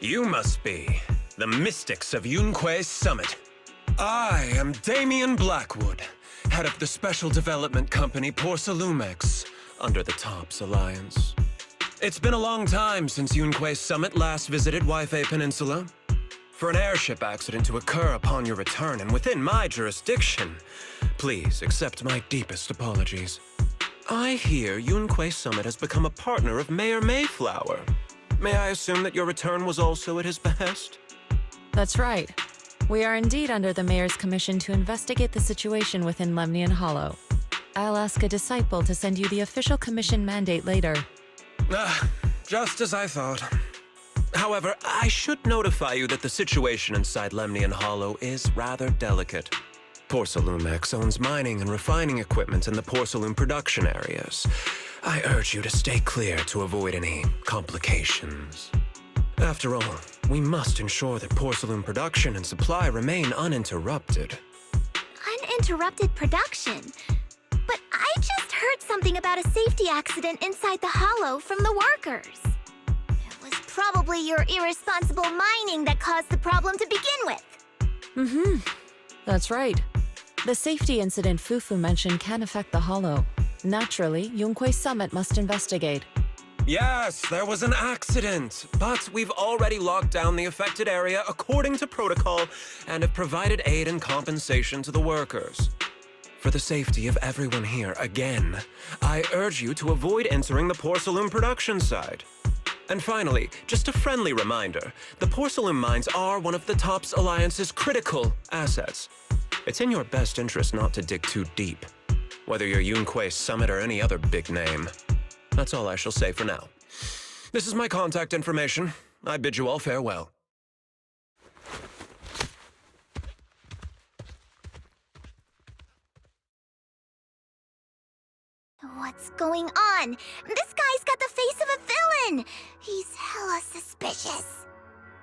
You must be the mystics of Yunque's summit. I am Damien Blackwood, head of the special development company Porcelumex, under the Tops Alliance. It's been a long time since Yunque's summit last visited Waifei Peninsula. For an airship accident to occur upon your return and within my jurisdiction, please accept my deepest apologies. I hear Yunque Summit has become a partner of Mayor Mayflower. May I assume that your return was also at his behest? That's right. We are indeed under the Mayor's commission to investigate the situation within Lemnian Hollow. I'll ask a disciple to send you the official commission mandate later. Just as I thought. However, I should notify you that the situation inside Lemnian Hollow is rather delicate. Porcelumex owns mining and refining equipment in the porcelain production areas. I urge you to stay clear to avoid any complications. After all, we must ensure that porcelain production and supply remain uninterrupted. Uninterrupted production? But I just heard something about a safety accident inside the hollow from the workers. It was probably your irresponsible mining that caused the problem to begin with. That's right. The safety incident Fufu mentioned can affect the hollow. Naturally, Yunque Summit must investigate. Yes, there was an accident, but we've already locked down the affected area according to protocol and have provided aid and compensation to the workers. For the safety of everyone here, again, I urge you to avoid entering the porcelain production side. And finally, just a friendly reminder, the porcelain mines are one of the Tops Alliance's critical assets. It's in your best interest not to dig too deep, whether you're Yunque Summit or any other big name. That's all I shall say for now. This is my contact information. I bid you all farewell. What's going on? This guy's got the face of a villain! He's hella suspicious.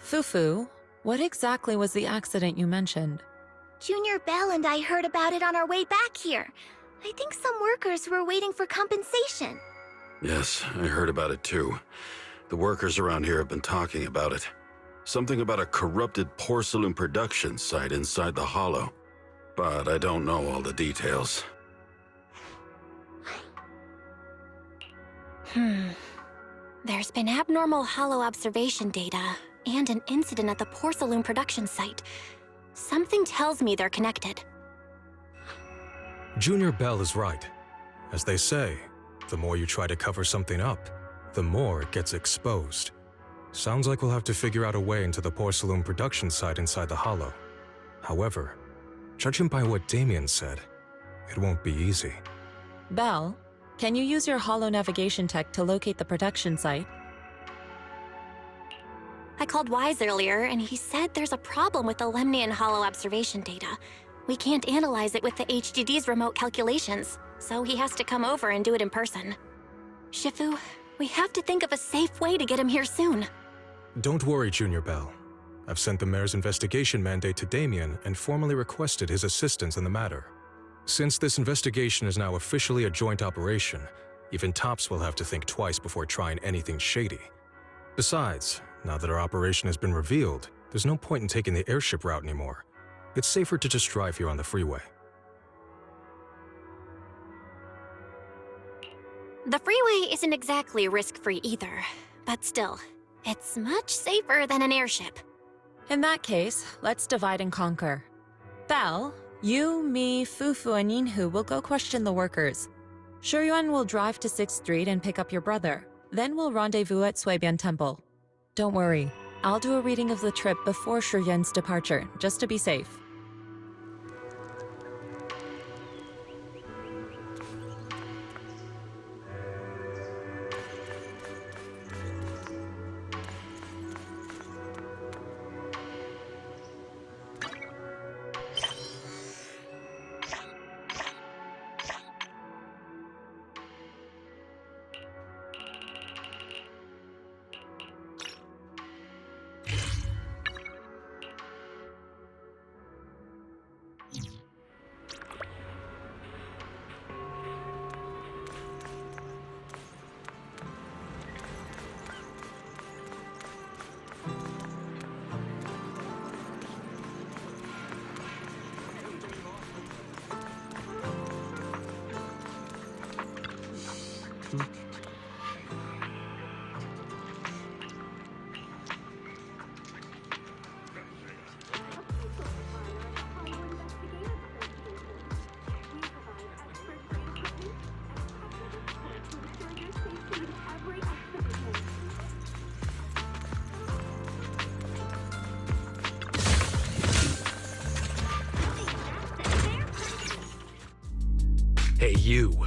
Fufu, what exactly was the accident you mentioned? Junior Bell and I heard about it on our way back here. I think some workers were waiting for compensation. Yes, I heard about it too. The workers around here have been talking about it. Something about a corrupted porcelain production site inside the hollow. But I don't know all the details. There's been abnormal hollow observation data and an incident at the porcelain production site. Something tells me they're connected. Junior Bell is right. As they say, the more you try to cover something up, the more it gets exposed. Sounds like we'll have to figure out a way into the porcelain production site inside the hollow. However, judging by what Damien said, it won't be easy. Bell, can you use your hollow navigation tech to locate the production site? I called Wise earlier, and he said there's a problem with the Lemnian hollow observation data. We can't analyze it with the HDD's remote calculations, so he has to come over and do it in person. Shifu, we have to think of a safe way to get him here soon. Don't worry, Junior Bell. I've sent the Mayor's investigation mandate to Damien and formally requested his assistance in the matter. Since this investigation is now officially a joint operation, even Tops will have to think twice before trying anything shady. Besides, now that our operation has been revealed, there's no point in taking the airship route anymore. It's safer to just drive here on the freeway. The freeway isn't exactly risk-free either, but still, it's much safer than an airship. In that case, let's divide and conquer. Bell, you, me, Fufu, and Yinhu will go question the workers. Shuyuan will drive to 6th Street and pick up your brother. Then we'll rendezvous at Suibian Temple. Don't worry, I'll do a reading of the trip before Shuyuan's departure, just to be safe. Hey, you.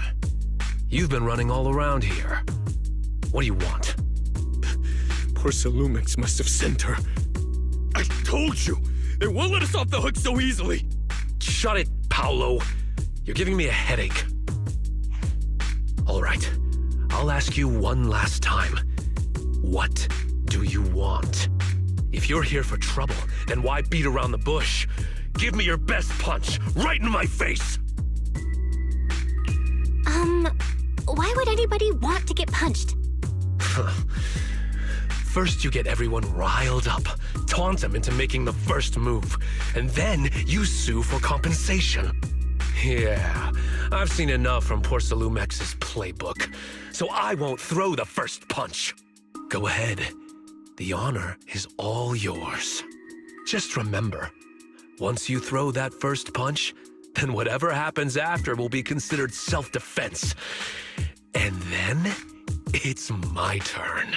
You've been running all around here. What do you want? Poor Lumix must have sent her. I told you! They won't let us off the hook so easily! Shut it, Paolo. You're giving me a headache. All right, I'll ask you one last time. What do you want? If you're here for trouble, then why beat around the bush? Give me your best punch, right in my face! Why would anybody want to get punched? First you get everyone riled up, taunt them into making the first move, and then you sue for compensation. Yeah, I've seen enough from Lumex's playbook, so I won't throw the first punch. Go ahead. The honor is all yours. Just remember, once you throw that first punch, then whatever happens after will be considered self-defense. And then, it's my turn.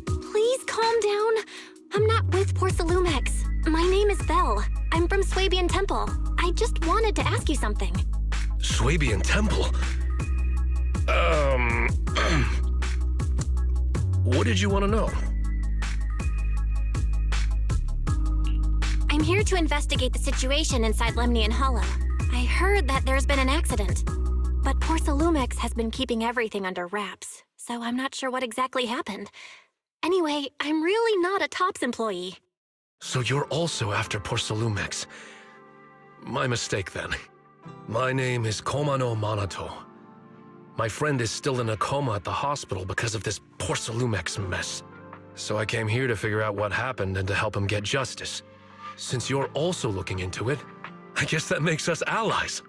Please calm down. I'm not with Lumex. My name is Belle. I'm from Swabian Temple. I just wanted to ask you something. Swabian Temple? What did you want to know? I'm here to investigate the situation inside Lemnian Hollow. I heard that there's been an accident, but Lumex has been keeping everything under wraps, so I'm not sure what exactly happened. Anyway, I'm really not a TOPS employee. So you're also after Lumix. My mistake, then. My name is Komano Manato. My friend is still in a coma at the hospital because of this Lumix mess. So I came here to figure out what happened and to help him get justice. Since you're also looking into it, I guess that makes us allies.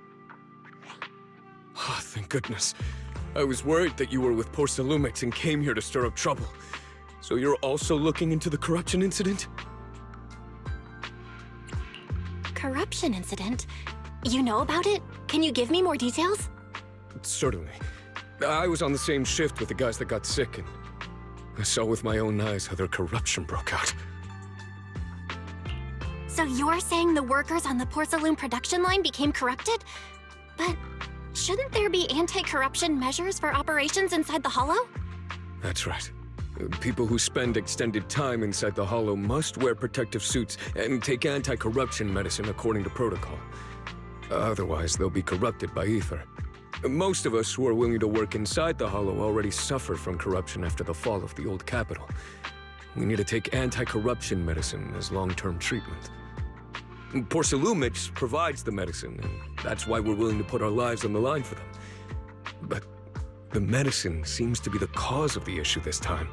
Oh, thank goodness. I was worried that you were with Lumix and came here to stir up trouble. So you're also looking into the corruption incident? Corruption incident? You know about it? Can you give me more details? Certainly. I was on the same shift with the guys that got sick, and I saw with my own eyes how their corruption broke out. So you're saying the workers on the porcelain production line became corrupted? But shouldn't there be anti-corruption measures for operations inside the Hollow? That's right. People who spend extended time inside the Hollow must wear protective suits and take anti-corruption medicine according to protocol. Otherwise, they'll be corrupted by ether. Most of us who are willing to work inside the Hollow already suffered from corruption after the fall of the old capital. We need to take anti-corruption medicine as long-term treatment. Lumix provides the medicine, and that's why we're willing to put our lives on the line for them. But the medicine seems to be the cause of the issue this time.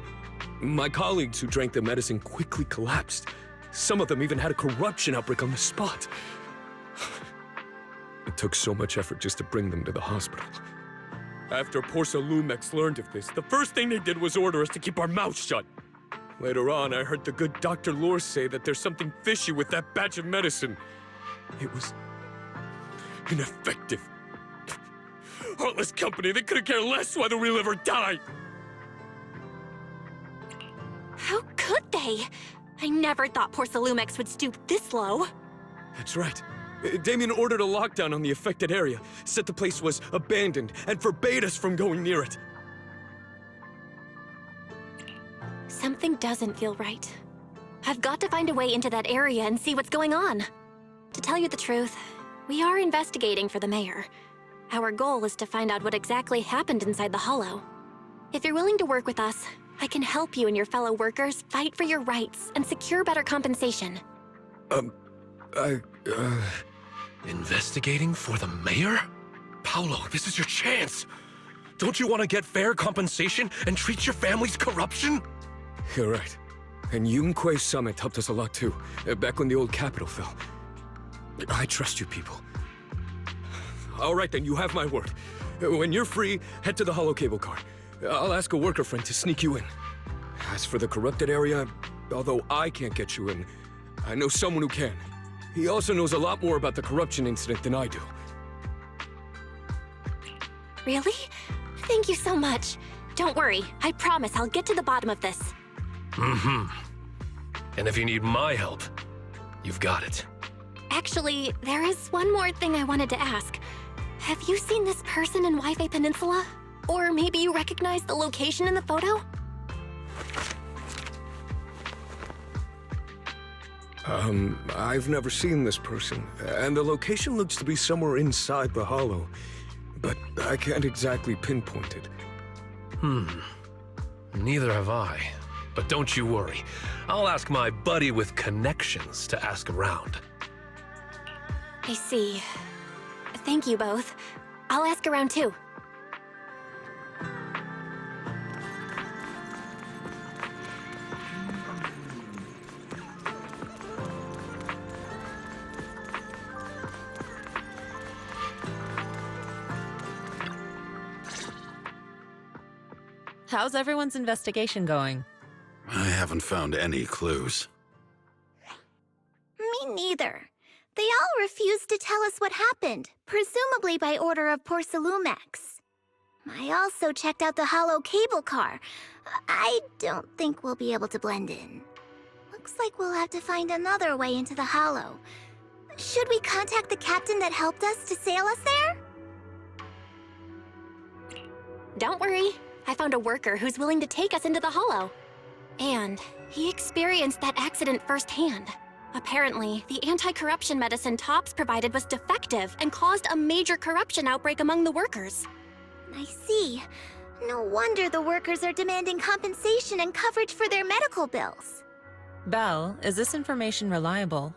My colleagues who drank the medicine quickly collapsed. Some of them even had a corruption outbreak on the spot. It took so much effort just to bring them to the hospital. After Lumix learned of this, the first thing they did was order us to keep our mouths shut. Later on, I heard the good Dr. Lore say that there's something fishy with that batch of medicine. It was ineffective. Heartless company, they couldn't care less whether we live or die. How could they? I never thought Lumix would stoop this low. That's right. Damien ordered a lockdown on the affected area, said the place was abandoned, and forbade us from going near it. Something doesn't feel right. I've got to find a way into that area and see what's going on. To tell you the truth, we are investigating for the mayor. Our goal is to find out what exactly happened inside the Hollow. If you're willing to work with us, I can help you and your fellow workers fight for your rights and secure better compensation. Investigating for the mayor? Paolo, this is your chance. Don't you want to get fair compensation and treat your family's corruption? You're right. And Yunque Summit helped us a lot too, back when the old capital fell. I trust you people. All right then, you have my word. When you're free, head to the Hollow Cable Car. I'll ask a worker friend to sneak you in. As for the corrupted area, although I can't get you in, I know someone who can. He also knows a lot more about the corruption incident than I do. Really? Thank you so much. Don't worry, I promise I'll get to the bottom of this. And if you need my help, you've got it. Actually, there is one more thing I wanted to ask. Have you seen this person in Wi-Fi Peninsula? Or maybe you recognize the location in the photo? I've never seen this person, and the location looks to be somewhere inside the hollow, but I can't exactly pinpoint it. Neither have I. But don't you worry. I'll ask my buddy with connections to ask around. I see. Thank you both. I'll ask around too. How's everyone's investigation going? I haven't found any clues. Me neither. They all refused to tell us what happened, presumably by order of Porcelumex. I also checked out the hollow cable car. I don't think we'll be able to blend in. Looks like we'll have to find another way into the hollow. Should we contact the captain that helped us to sail us there? Don't worry. I found a worker who's willing to take us into the hollow. And he experienced that accident firsthand. Apparently, the anti-corruption medicine Tops provided was defective and caused a major corruption outbreak among the workers. I see. No wonder the workers are demanding compensation and coverage for their medical bills. Belle, is this information reliable?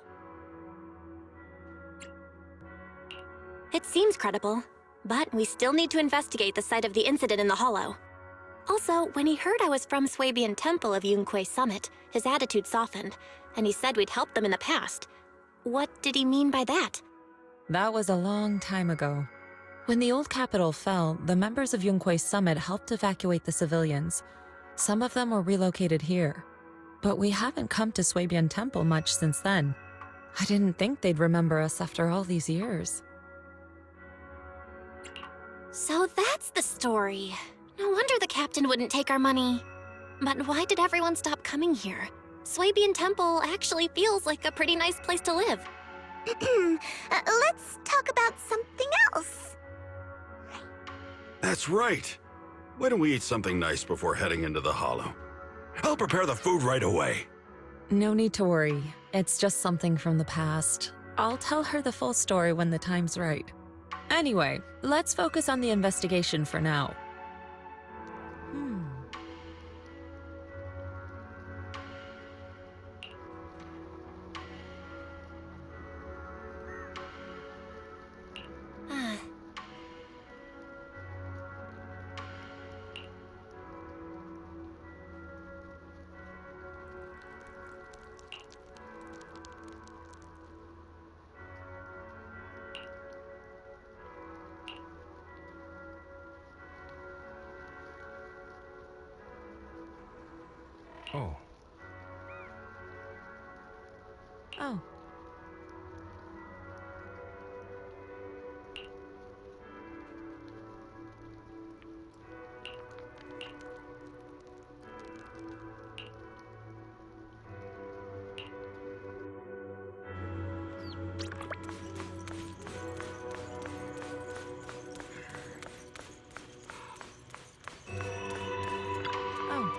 It seems credible, but we still need to investigate the site of the incident in the hollow. Also, when he heard I was from Swabian Temple of Yunque Summit, his attitude softened, and he said we'd helped them in the past. What did he mean by that? That was a long time ago. When the old capital fell, the members of Yunque Summit helped evacuate the civilians. Some of them were relocated here. But we haven't come to Swabian Temple much since then. I didn't think they'd remember us after all these years. So that's the story. No wonder the captain wouldn't take our money. But why did everyone stop coming here? Swabian Temple actually feels like a pretty nice place to live. Let's talk about something else. That's right. Why don't we eat something nice before heading into the hollow? I'll prepare the food right away. No need to worry. It's just something from the past. I'll tell her the full story when the time's right. Anyway, let's focus on the investigation for now. Oh. Oh. Oh.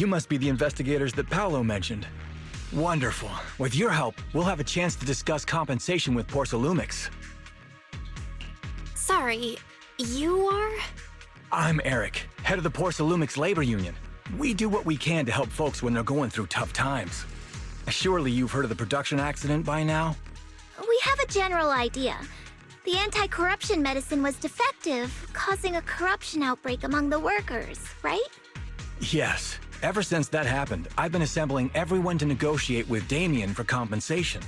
You must be the investigators that Paolo mentioned. Wonderful. With your help, we'll have a chance to discuss compensation with Porcelumix. Sorry, you are? I'm Eric, head of the Porcelumix Labor Union. We do what we can to help folks when they're going through tough times. Surely you've heard of the production accident by now? We have a general idea. The anti-corruption medicine was defective, causing a corruption outbreak among the workers, right? Yes. Ever since that happened, I've been assembling everyone to negotiate with Damien for compensation.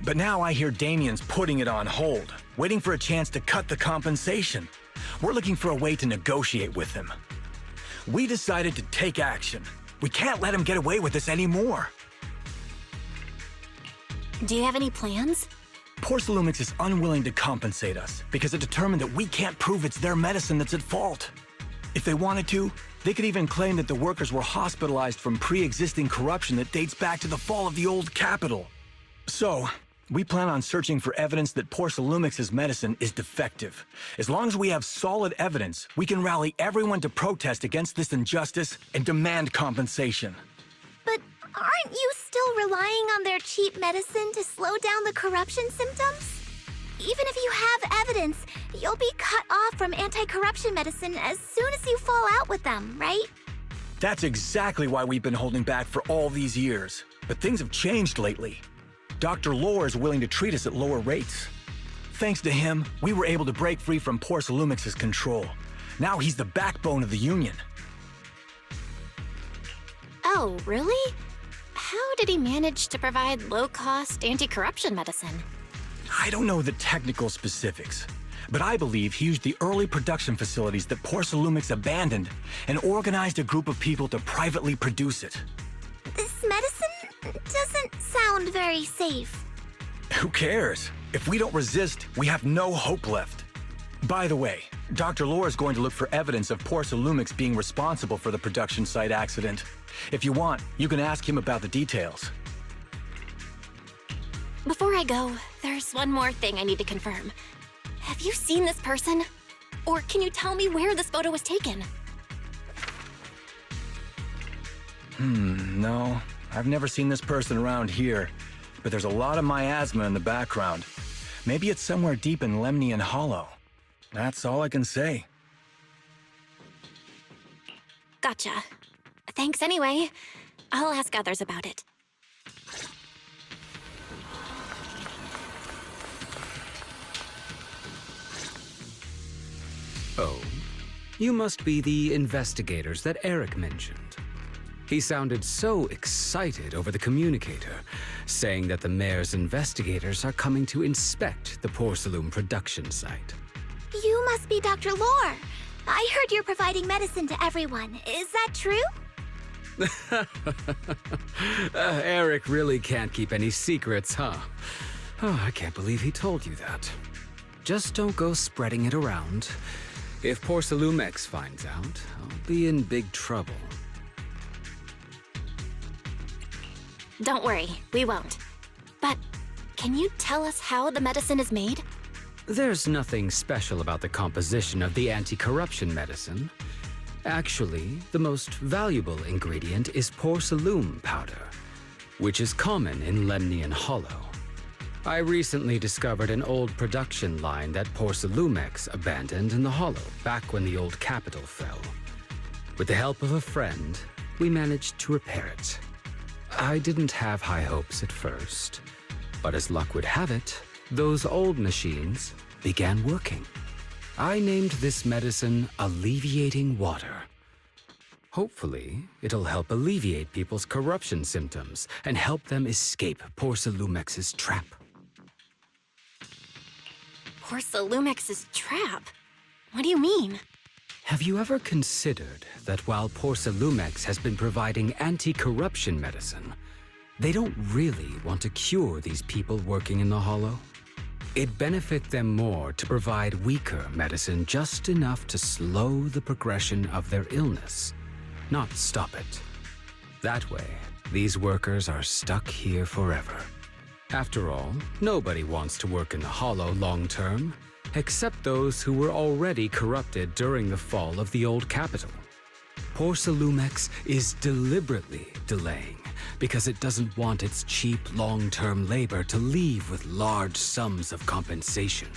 But now I hear Damien's putting it on hold, waiting for a chance to cut the compensation. We're looking for a way to negotiate with him. We decided to take action. We can't let him get away with this anymore. Do you have any plans? Porcelumix is unwilling to compensate us because it determined that we can't prove it's their medicine that's at fault. If they wanted to, they could even claim that the workers were hospitalized from pre-existing corruption that dates back to the fall of the old capital. So, we plan on searching for evidence that Porcelumix's medicine is defective. As long as we have solid evidence, we can rally everyone to protest against this injustice and demand compensation. But aren't you still relying on their cheap medicine to slow down the corruption symptoms? Even if you have evidence, you'll be cut off from anti-corruption medicine as soon as you fall out with them, right? That's exactly why we've been holding back for all these years. But things have changed lately. Dr. Lore is willing to treat us at lower rates. Thanks to him, we were able to break free from Porcelumix's control. Now he's the backbone of the Union. Oh, really? How did he manage to provide low-cost anti-corruption medicine? I don't know the technical specifics, but I believe he used the early production facilities that Porcelumix abandoned and organized a group of people to privately produce it. This medicine doesn't sound very safe. Who cares? If we don't resist, we have no hope left. By the way, Dr. Lore is going to look for evidence of Porcelumix being responsible for the production site accident. If you want, you can ask him about the details. Before I go, there's one more thing I need to confirm. Have you seen this person? Or can you tell me where this photo was taken? No. I've never seen this person around here, but there's a lot of miasma in the background. Maybe it's somewhere deep in Lemnian Hollow. That's all I can say. Gotcha. Thanks anyway. I'll ask others about it. Oh, you must be the investigators that Eric mentioned. He sounded so excited over the communicator, saying that the mayor's investigators are coming to inspect the Porcelum production site. You must be Dr. Lore. I heard you're providing medicine to everyone. Is that true? Eric really can't keep any secrets, huh? Oh, I can't believe he told you that. Just don't go spreading it around. If Porcelumix finds out, I'll be in big trouble. Don't worry, we won't. But can you tell us how the medicine is made? There's nothing special about the composition of the anti-corruption medicine. Actually, the most valuable ingredient is Porcelum powder, which is common in Lemnian Hollow. I recently discovered an old production line that Porcelumix abandoned in the Hollow back when the old capital fell. With the help of a friend, we managed to repair it. I didn't have high hopes at first, but as luck would have it, those old machines began working. I named this medicine Alleviating Water. Hopefully, it'll help alleviate people's corruption symptoms and help them escape Porcelumix's trap. Porcelumix's trap? What do you mean? Have you ever considered that while Porcelumix has been providing anti-corruption medicine, they don't really want to cure these people working in the Hollow? It'd benefit them more to provide weaker medicine just enough to slow the progression of their illness, not stop it. That way, these workers are stuck here forever. After all, nobody wants to work in the Hollow long term, except those who were already corrupted during the fall of the old capital. Porcelumix is deliberately delaying because it doesn't want its cheap long-term labor to leave with large sums of compensation.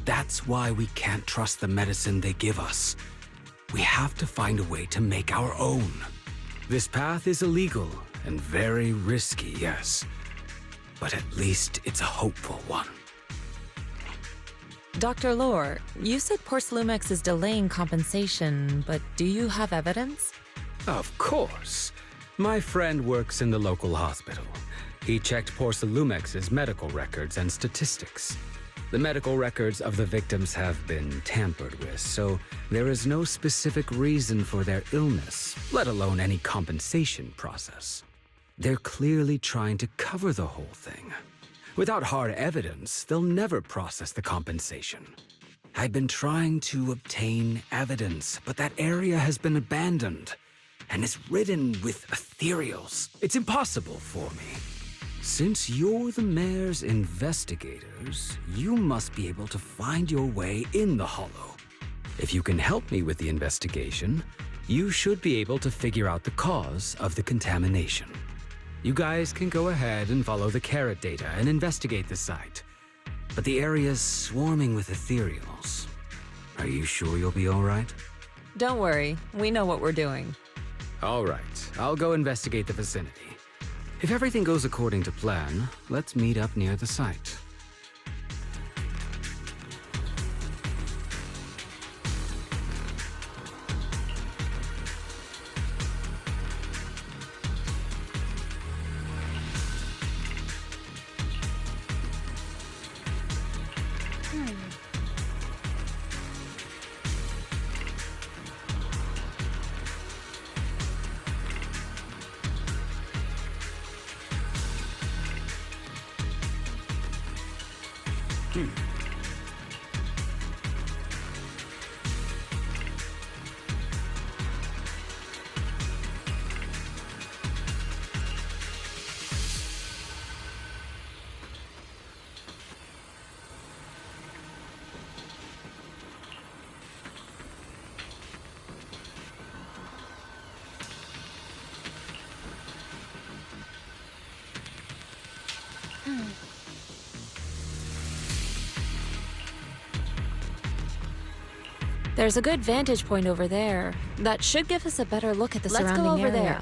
That's why we can't trust the medicine they give us. We have to find a way to make our own. This path is illegal and very risky, yes, but at least it's a hopeful one. Dr. Lore, you said Porcelumix is delaying compensation, but do you have evidence? Of course. My friend works in the local hospital. He checked Porcelumex's medical records and statistics. The medical records of the victims have been tampered with, so there is no specific reason for their illness, let alone any compensation process. They're clearly trying to cover the whole thing. Without hard evidence, they'll never process the compensation. I've been trying to obtain evidence, but that area has been abandoned and is ridden with ethereals. It's impossible for me. Since you're the mayor's investigators, you must be able to find your way in the Hollow. If you can help me with the investigation, you should be able to figure out the cause of the contamination. You guys can go ahead and follow the carrot data and investigate the site. But the area's swarming with ethereals. Are you sure you'll be all right? Don't worry, we know what we're doing. All right, I'll go investigate the vicinity. If everything goes according to plan, let's meet up near the site. There's a good vantage point over there. That should give us a better look at the surrounding area. Let's go over there.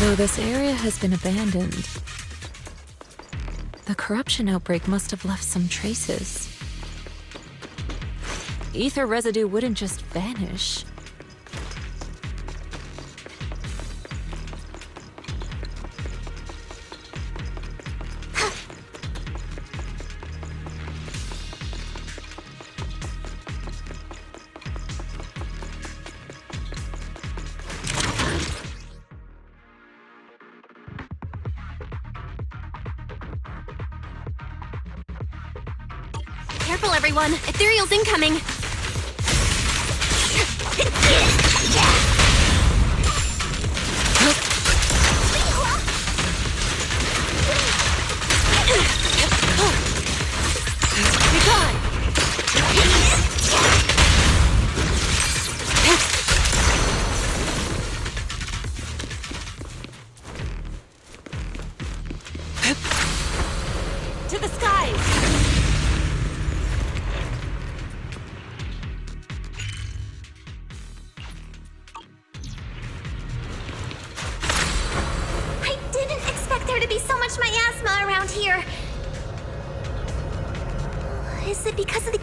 Though this area has been abandoned, the corruption outbreak must have left some traces. Ether residue wouldn't just vanish. Careful, everyone! Ethereal's incoming! Be gone! To the skies! I didn't expect there to be so much miasma around here. Is it because of the...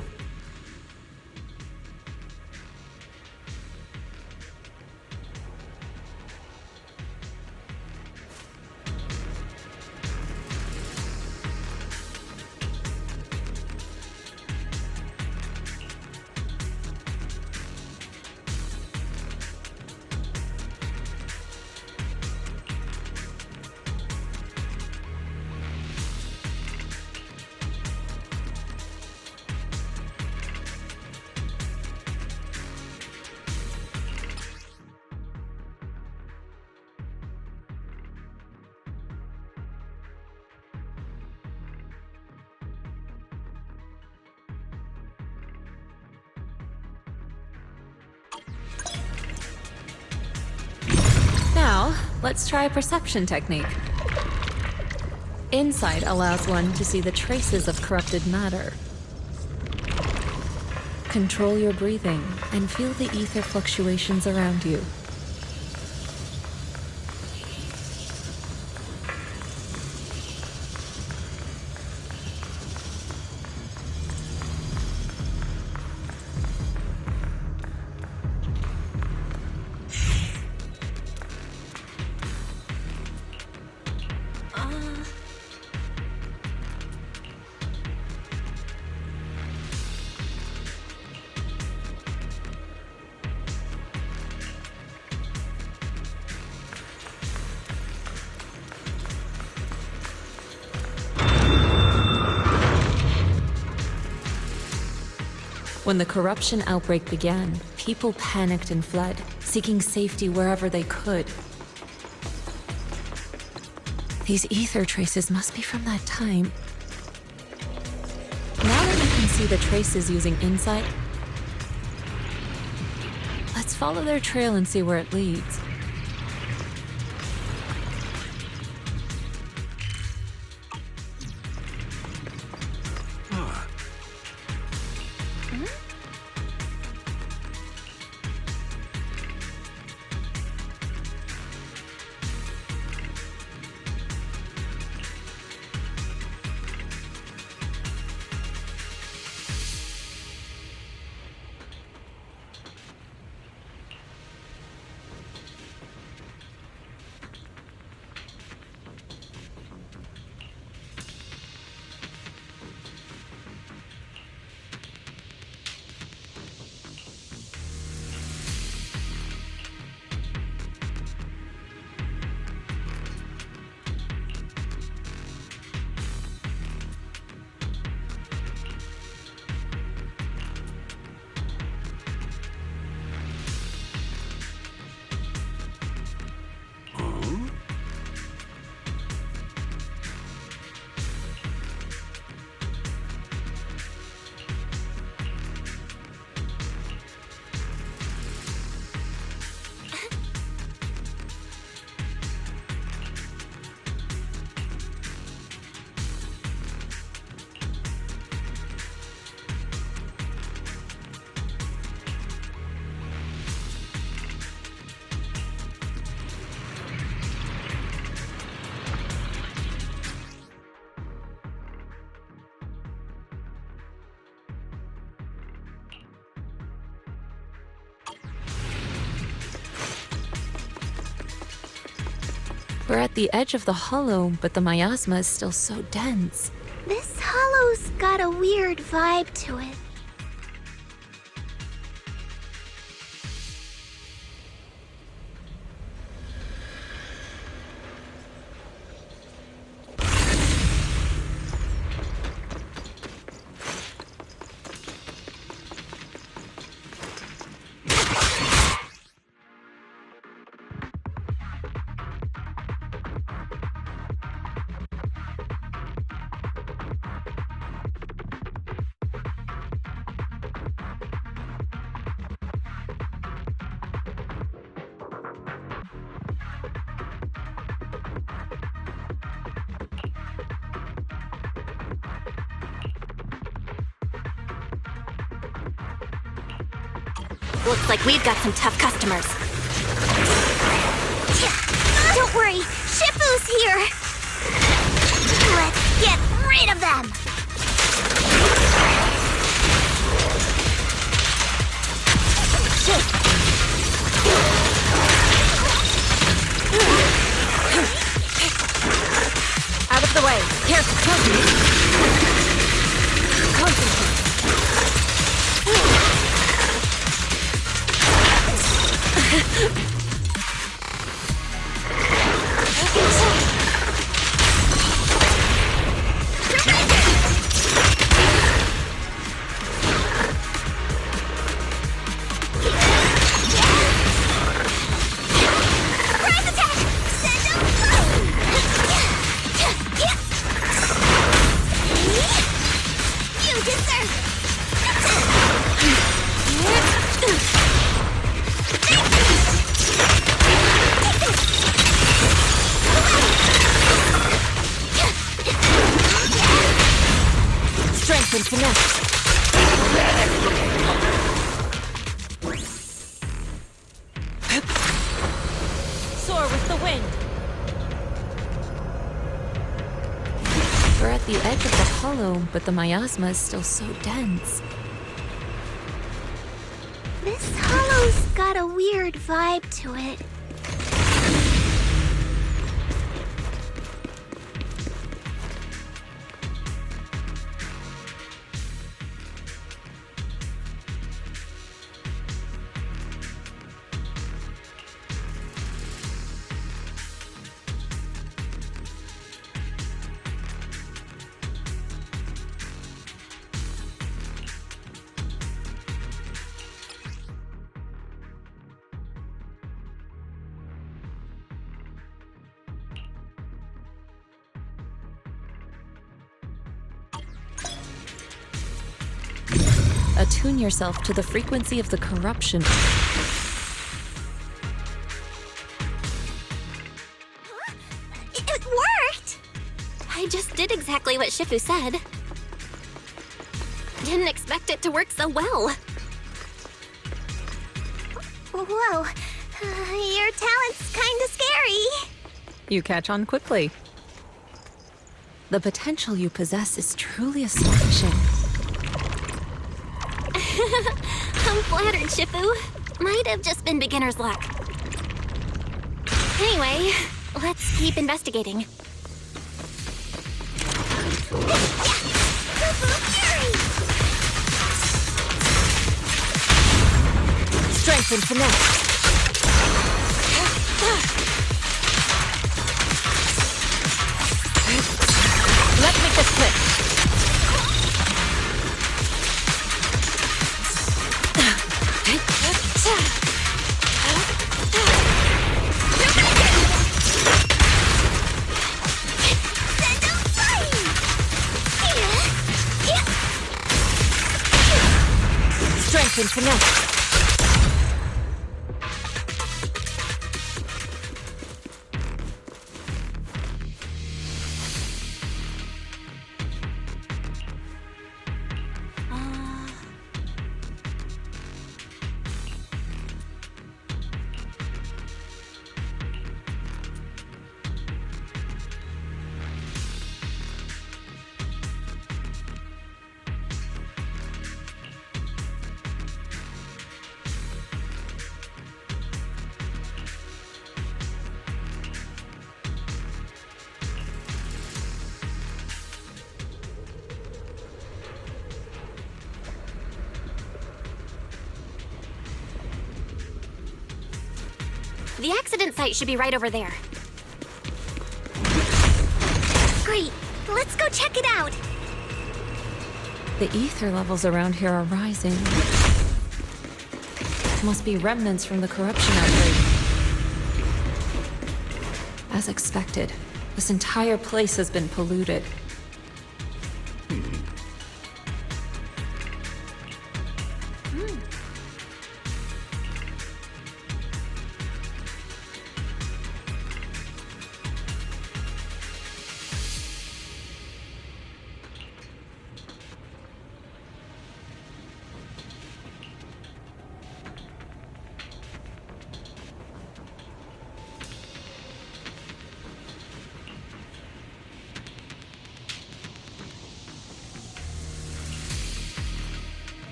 Now, let's try a perception technique. Insight allows one to see the traces of corrupted matter. Control your breathing and feel the ether fluctuations around you. When the corruption outbreak began, people panicked and fled, seeking safety wherever they could. These ether traces must be from that time. Now that you can see the traces using insight, let's follow their trail and see where it leads. We're at the edge of the hollow, but the miasma is still so dense. This hollow's got a weird vibe to it. Looks like we've got some tough customers. Don't worry, Shifu's here! Let's get rid of them! Out of the way. Here, concentrate. Strength and finesse. Soar with the wind. We're at the edge of the hollow, but the miasma is still so dense. This hollow's got a weird vibe to it. Attune yourself to the frequency of the corruption. It worked! I just did exactly what Shifu said. Didn't expect it to work so well. Whoa, your talent's kinda scary. You catch on quickly. The potential you possess is truly astonishing. I'm flattered, Shifu. Might have just been beginner's luck. Anyway, let's keep investigating. Strength and finesse. Let's make this quick. Strength and finesse. The accident site should be right over there. Great, let's go check it out. The ether levels around here are rising. Must be remnants from the corruption outbreak. As expected, this entire place has been polluted.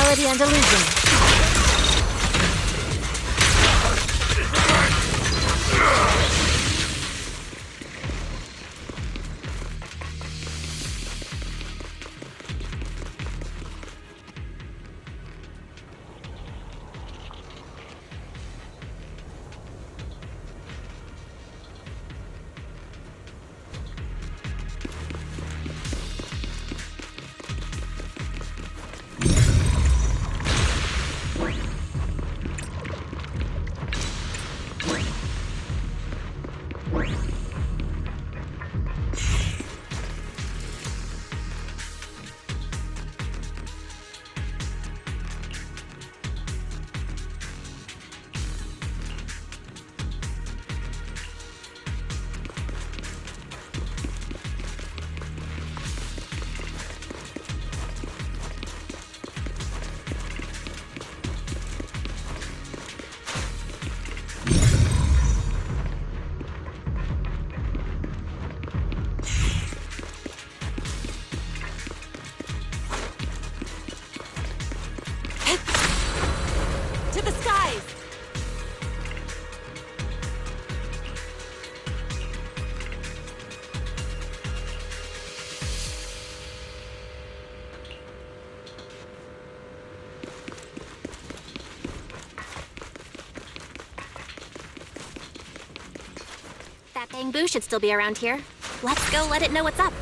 reality and illusion. That bamboo should still be around here. Let's go let it know what's up.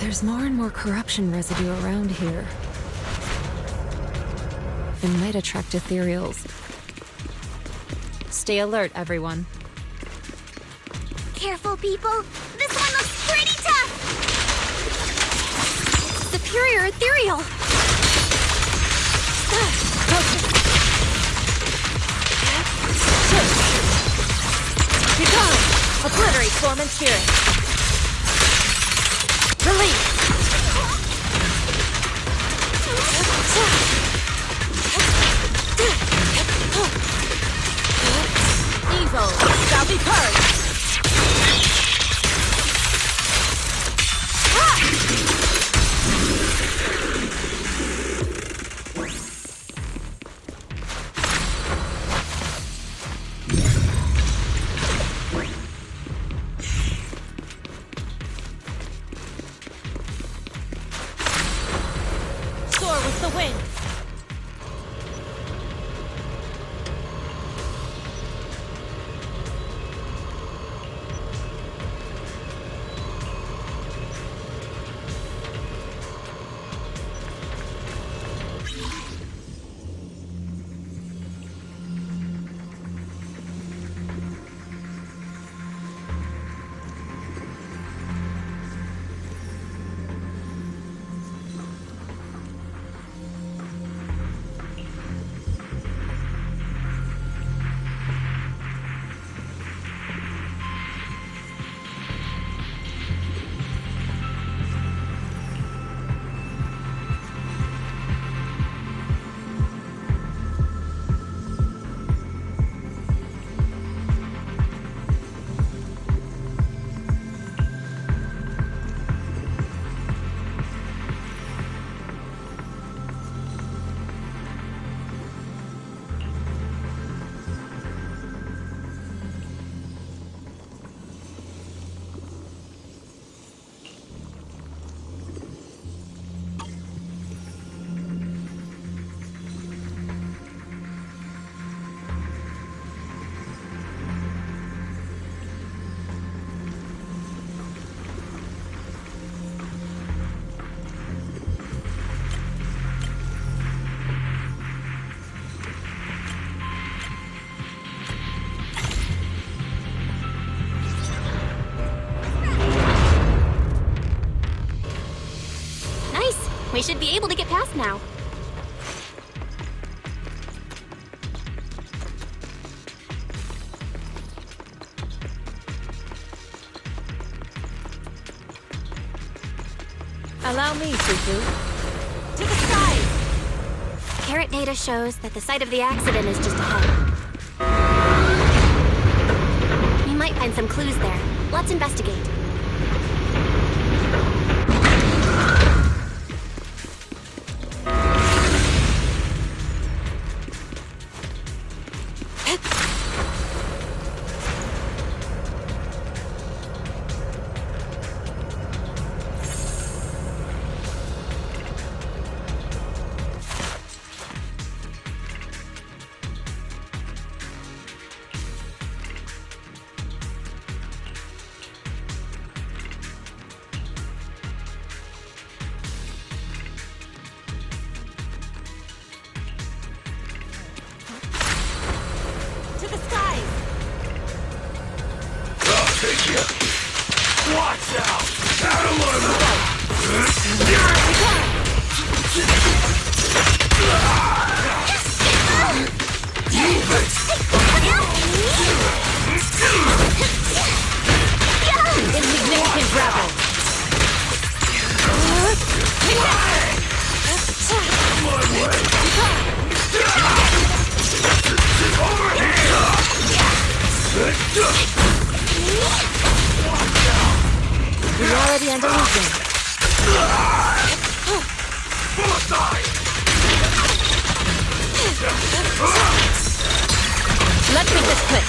There's more and more corruption residue around here. It might attract ethereals. Stay alert, everyone. Careful, people. This one looks pretty tough. Superior ethereal! Begone! Obliterate form and spirit. Release! Evil shall be purged! We should be able to get past now. Allow me, Fufu. To the skies! Carrot data shows that the site of the accident is just ahead. We might find some clues there. Let's investigate. Insignificant rebel. You're already under illusion. Let's make this quick.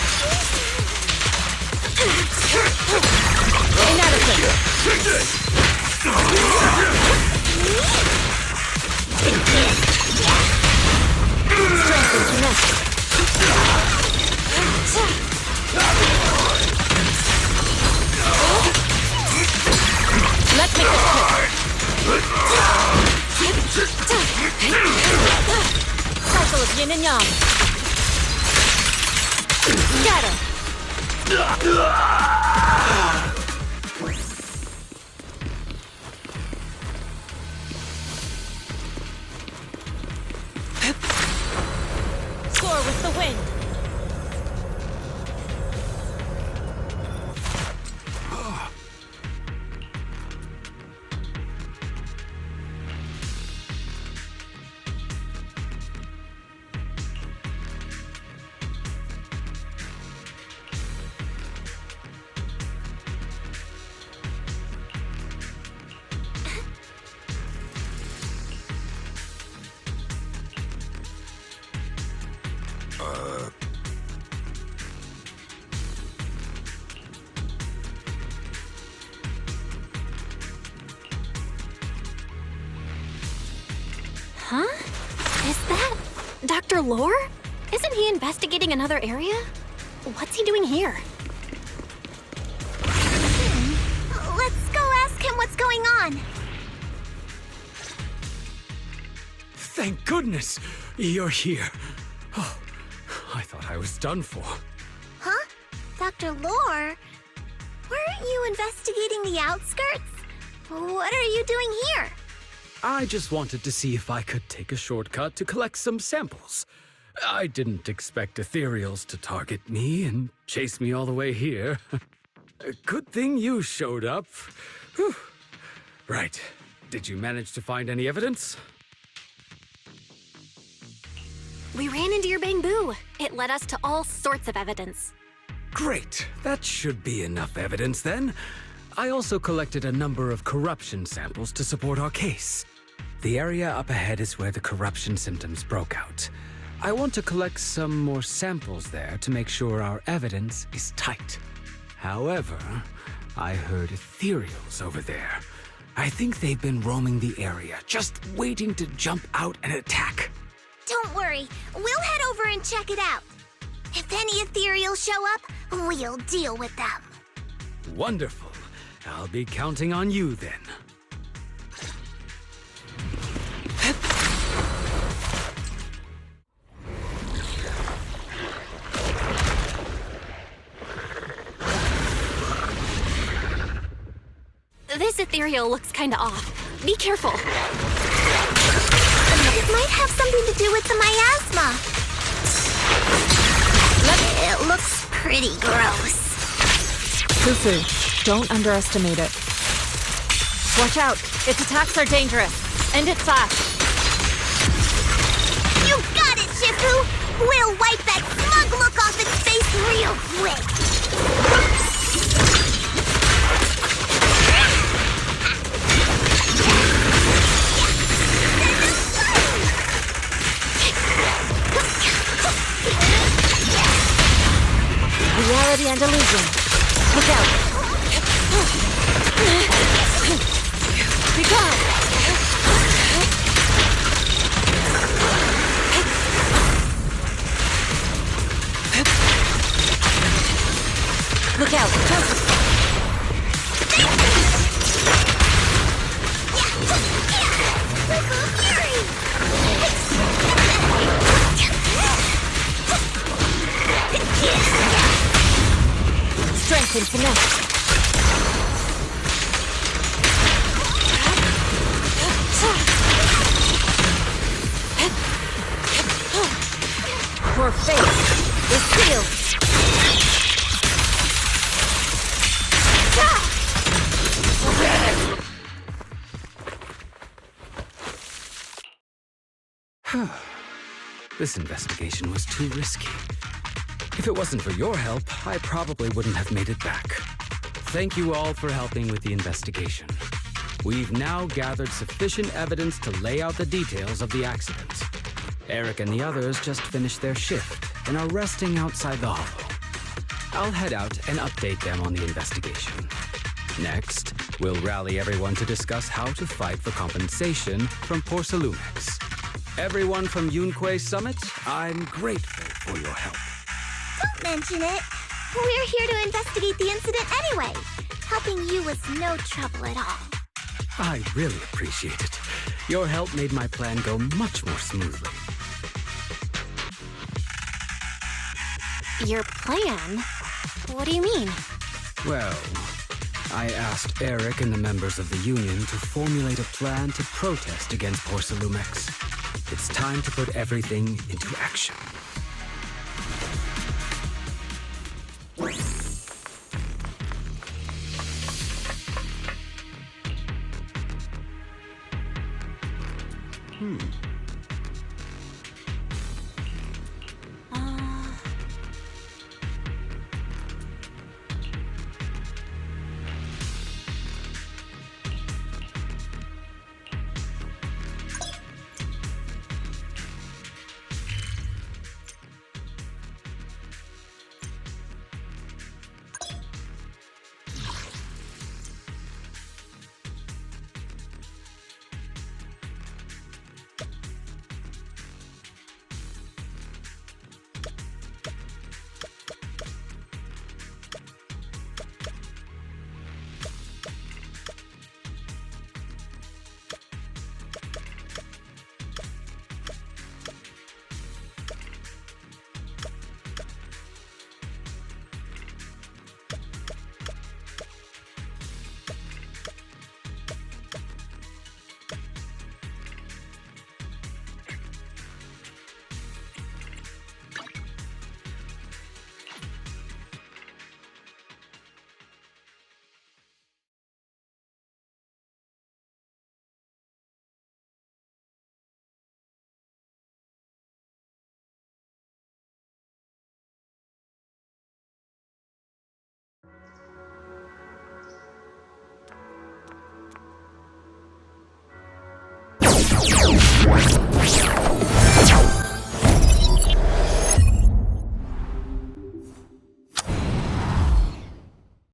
Inadequate. Strength and finesse. Let's make this quick. Cycle of yin and yang. Scatter. Soar with the wind. Huh? Is that Dr. Lore? Isn't he investigating another area? What's he doing here? Let's go ask him what's going on. Thank goodness you're here. Oh, I thought I was done for. Huh? Dr. Lore? Weren't you investigating the outskirts? What are you doing here? I just wanted to see if I could take a shortcut to collect some samples. I didn't expect ethereals to target me and chase me all the way here. Good thing you showed up. Whew. Right. Did you manage to find any evidence? We ran into your bamboo. It led us to all sorts of evidence. Great. That should be enough evidence then. I also collected a number of corruption samples to support our case. The area up ahead is where the corruption symptoms broke out. I want to collect some more samples there to make sure our evidence is tight. However, I heard ethereals over there. I think they've been roaming the area, just waiting to jump out and attack. Don't worry, we'll head over and check it out. If any ethereals show up, we'll deal with them. Wonderful. I'll be counting on you then. This ethereal looks kinda off. Be careful. It might have something to do with the miasma. It looks pretty gross. Fufu, don't underestimate it. Watch out! Its attacks are dangerous. End it fast. You got it, Shifu! We'll wipe that smug look off its face real quick. Reality and illusion. Look out! Be gone! Look out! Strength and finesse. Your fate is sealed. This investigation was too risky. If it wasn't for your help, I probably wouldn't have made it back. Thank you all for helping with the investigation. We've now gathered sufficient evidence to lay out the details of the accident. Eric and the others just finished their shift and are resting outside the hollow. I'll head out and update them on the investigation. Next, we'll rally everyone to discuss how to fight for compensation from Porcelumex. Everyone from Yunque Summit, I'm grateful for your help. Don't mention it. We're here to investigate the incident anyway. Helping you was no trouble at all. I really appreciate it. Your help made my plan go much more smoothly. Your plan? What do you mean? Well, I asked Eric and the members of the Union to formulate a plan to protest against Porcelumex. It's time to put everything into action.